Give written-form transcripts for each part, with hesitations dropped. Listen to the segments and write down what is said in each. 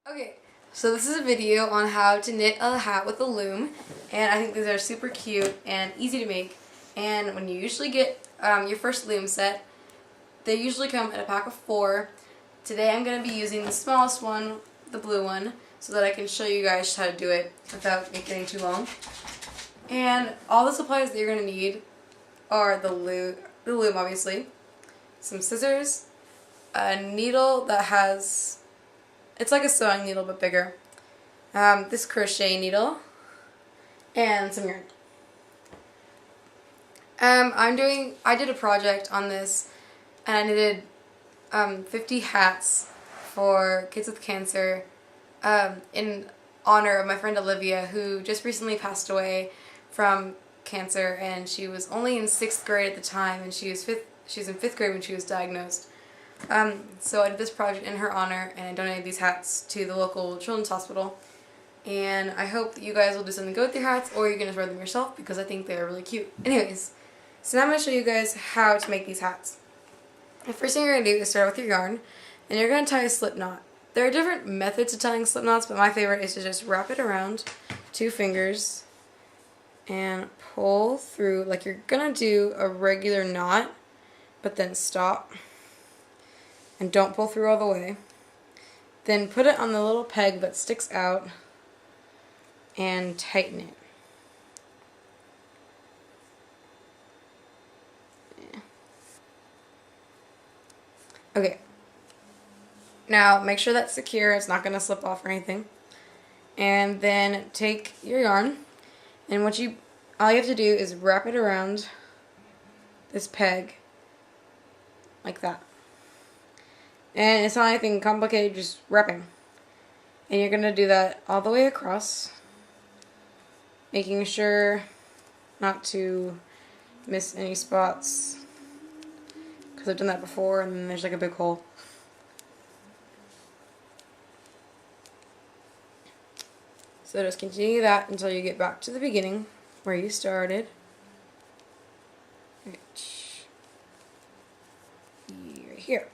Okay, so this is a video on how to knit a hat with a loom, and I think these are super cute and easy to make. And when you usually get your first loom set, they usually come in a pack of 4. Today I'm going to be using the smallest one, the blue one, so that I can show you guys how to do it without it getting too long. And all the supplies that you're going to need are the loom obviously, some scissors, a needle that has, it's like a sewing needle but bigger, this crochet needle, and some yarn. I did a project on this, and I knitted 50 hats for kids with cancer in honor of my friend Olivia, who just recently passed away from cancer, and she was only in 6th grade at the time, and she was in 5th grade when she was diagnosed. So I did this project in her honor, and I donated these hats to the local children's hospital. And I hope that you guys will do something good with your hats, or you can just wear them yourself, because I think they are really cute. Anyways, so now I'm going to show you guys how to make these hats. The first thing you're going to do is start with your yarn, and you're going to tie a slip knot. There are different methods of tying slip knots, but my favorite is to just wrap it around 2 fingers and pull through like you're going to do a regular knot, but then stop and don't pull through all the way. Then put it on the little peg that sticks out and tighten it. Yeah. Okay. Now make sure that's secure, it's not going to slip off or anything. And then take your yarn, and all you have to do is wrap it around this peg like that. And it's not anything complicated, just wrapping. And you're going to do that all the way across, making sure not to miss any spots, because I've done that before and then there's like a big hole. So just continue that until you get back to the beginning where you started. Right here.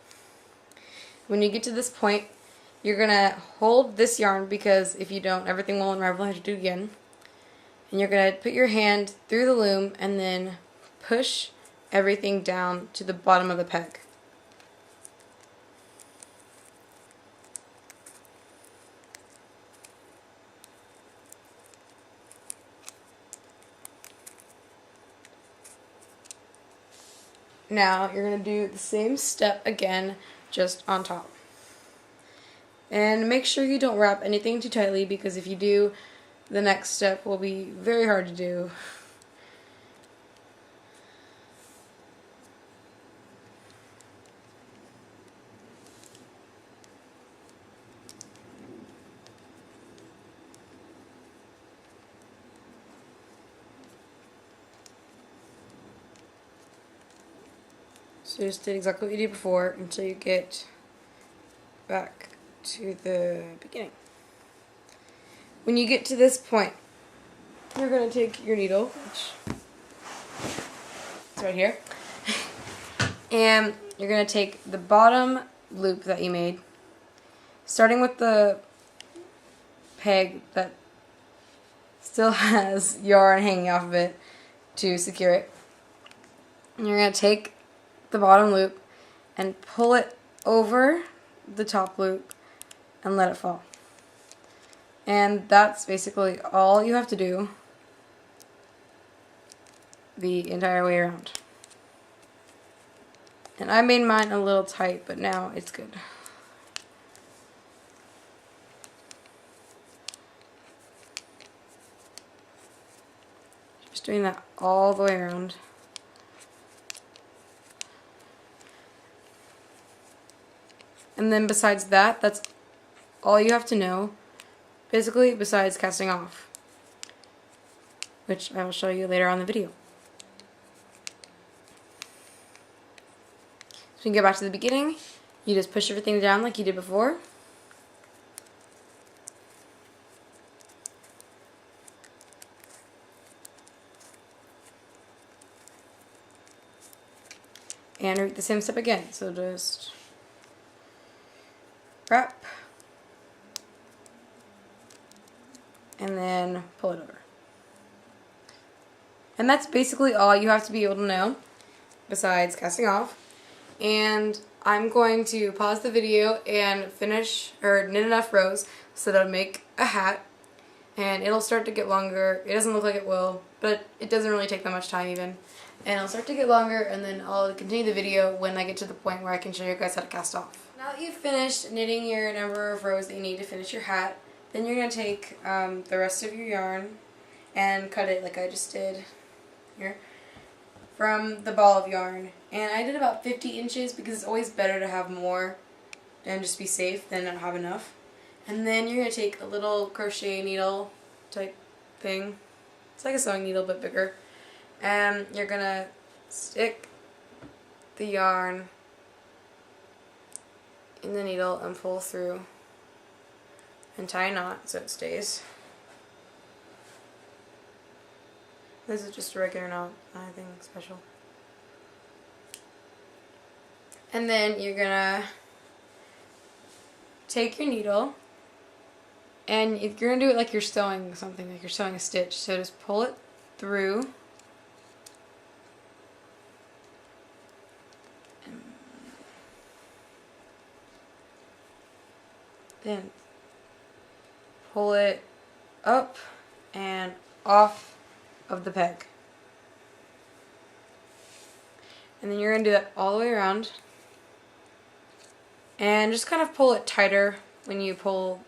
When you get to this point, you're going to hold this yarn, because if you don't, everything will unravel. You have to do it again. And you're going to put your hand through the loom and then push everything down to the bottom of the peg. Now you're going to do the same step again, just on top. And make sure you don't wrap anything too tightly, because if you do, the next step will be very hard to do. So just did exactly what you did before until you get back to the beginning. When you get to this point, you're going to take your needle, which is right here, and you're going to take the bottom loop that you made, starting with the peg that still has yarn hanging off of it to secure it. And you're going to take the bottom loop and pull it over the top loop and let it fall. And that's basically all you have to do the entire way around. And I made mine a little tight, but now it's good. Just doing that all the way around. And then besides that, that's all you have to know, basically, besides casting off, which I will show you later on in the video. So we can go back to the beginning. You just push everything down like you did before. And repeat the same step again. So just wrap, and then pull it over. And that's basically all you have to be able to know besides casting off. And I'm going to pause the video and finish or knit enough rows so that I'll make a hat, and it'll start to get longer. It doesn't look like it will, but it doesn't really take that much time even. And it'll start to get longer, and then I'll continue the video when I get to the point where I can show you guys how to cast off. Now that you've finished knitting your number of rows that you need to finish your hat, then you're going to take the rest of your yarn and cut it like I just did here from the ball of yarn. And I did about 50 inches because it's always better to have more and just be safe than not have enough. And then you're going to take a little crochet needle type thing. It's like a sewing needle but bigger. And you're going to stick the yarn in the needle and pull through and tie a knot so it stays. This is just a regular knot, nothing special. And then you're gonna take your needle and you're gonna do it like you're sewing something, like you're sewing a stitch. So just pull it through. And then pull it up and off of the peg. And then you're going to do that all the way around. And just kind of pull it tighter when you pull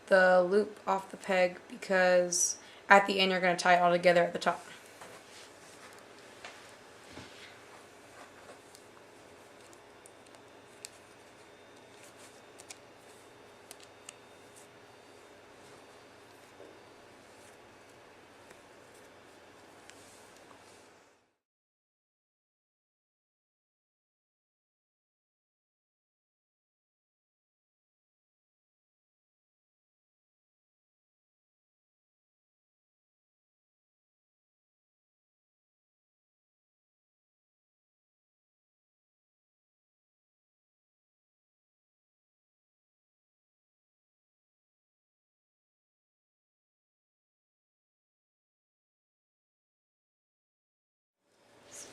the loop off the peg, because at the end you're going to tie it all together at the top.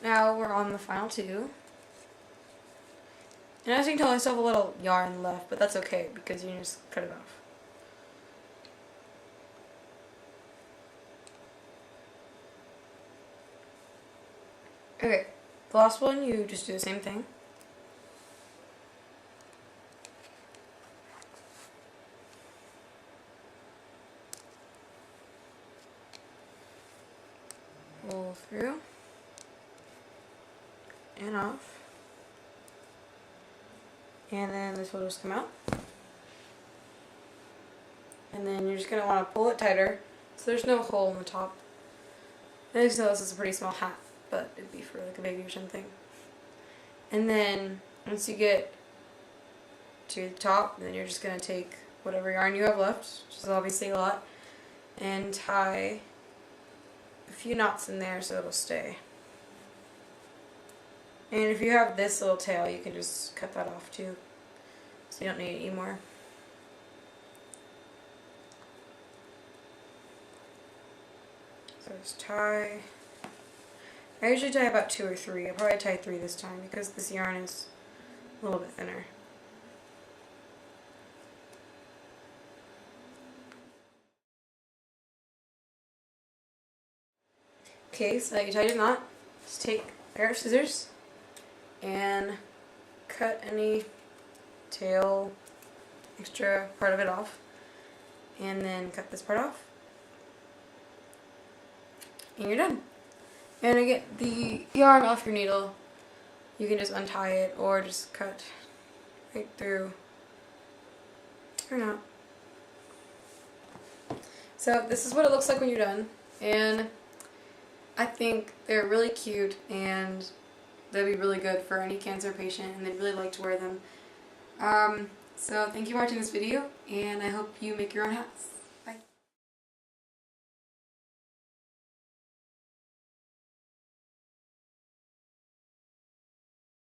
Now we're on the final two. And as you can tell, I still have a little yarn left, but that's okay because you can just cut it off. Okay, the last one you just do the same thing. Pull through and off, and then this will just come out, and then you're just going to want to pull it tighter so there's no hole in the top. And as you know, this is a pretty small hat, but it'd be for like a baby or something. And then once you get to the top, then you're just going to take whatever yarn you have left, which is obviously a lot, and tie a few knots in there so it'll stay. And if you have this little tail, you can just cut that off too, so you don't need it anymore. So just tie. I usually tie about 2 or 3. I'll probably tie 3 this time because this yarn is a little bit thinner. Okay, so you tied your knot. Just take a pair of scissors and cut any tail extra part of it off, and then cut this part off, and you're done. And to get the yarn off your needle, you can just untie it or just cut right through or not. So this is what it looks like when you're done, and I think they're really cute and they'll be really good for any cancer patient, and they'd really like to wear them. So thank you for watching this video, and I hope you make your own hats.